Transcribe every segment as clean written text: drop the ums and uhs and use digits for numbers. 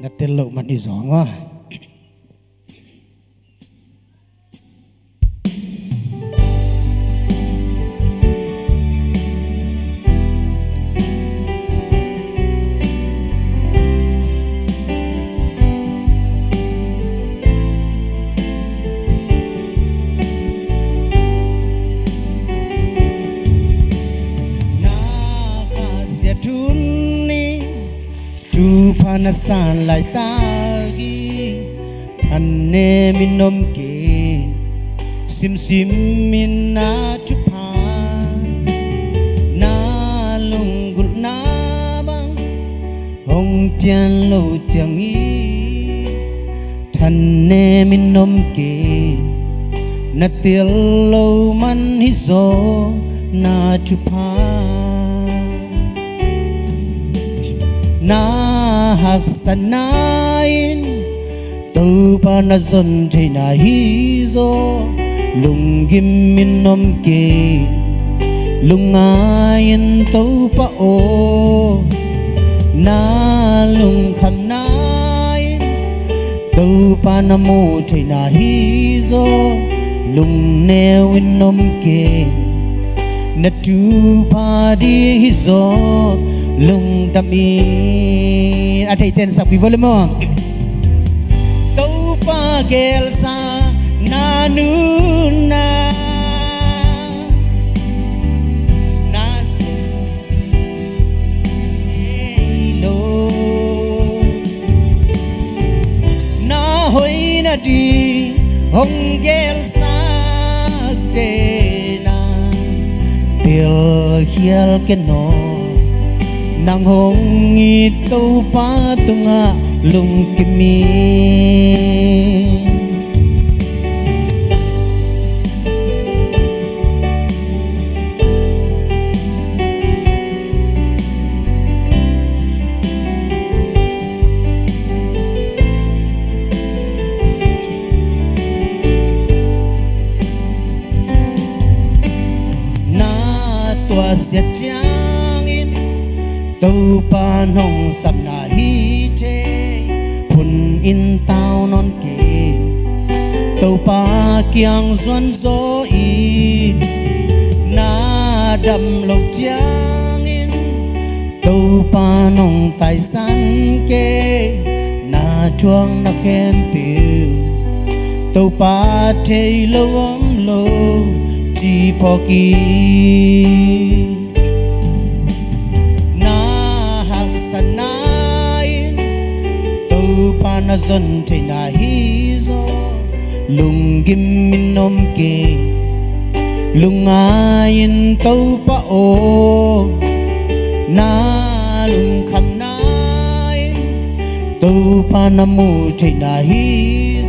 นัดเตลโลมันที่สองว่าPanasan lai tagi anne minom ke sim sim minna chupa na lungul na bang hong pian lo chang yi thanne minom ke na til lo man hi so na chupa na hak sanain tu pa na zon thei na hi zo lung gim min nom ke lung ain tu pa o na lung kham nai tu pa na mo thei na hi zo lung neo in nom ke na tu pa di hi zo lung dami atay ten sa volume mo tau pa gel sa nanuna nasilo na hoy na di hong gel sa tena bil hiel keno nang hong ito patunga lung kimi na tua siya tâu pa nong sắp na hi che phun in tao non kê tâu pa kiang xuân gió in na đầm lộc giang in tâu pa nong tài san kê na chuang na khem piu tâu pa thei lâu ấm lâu chỉ po ki na zon thei na hi zo lung gim min nom ke lung ain tau pa o na lung kham nai tau pa na mu thei na hi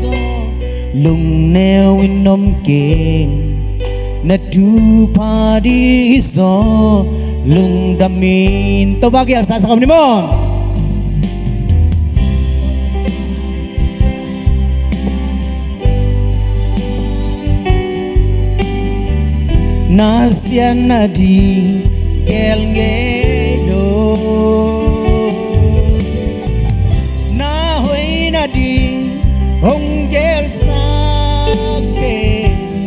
zo lung neo in nom ke na tu pa di zo lung damin to bagya sa kam ni mo nasian nadi gel ngelo na hoi nadi hong gel sa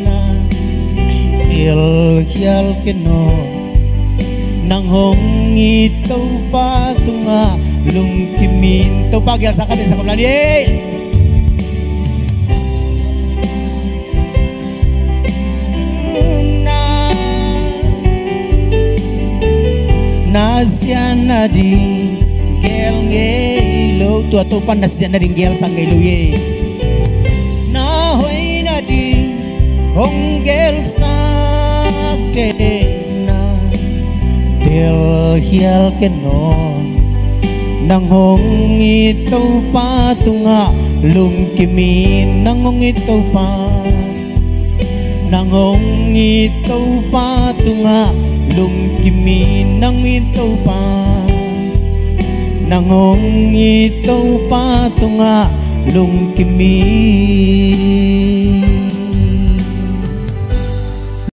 na il khial keno nang hong ito pa tunga lung kimin to pa gel sa kati sa kamlani nasian nadi gel ngelo tua tu pan nasian nadi gel sang ngelo ye na hoi nadi hong gel sang te na del hiel keno nang hong ito pa tunga lung kimin nang hong ito pa nang hong ito pa tunga lung kimi nang ito pa nangong ito pa tunga lung kimi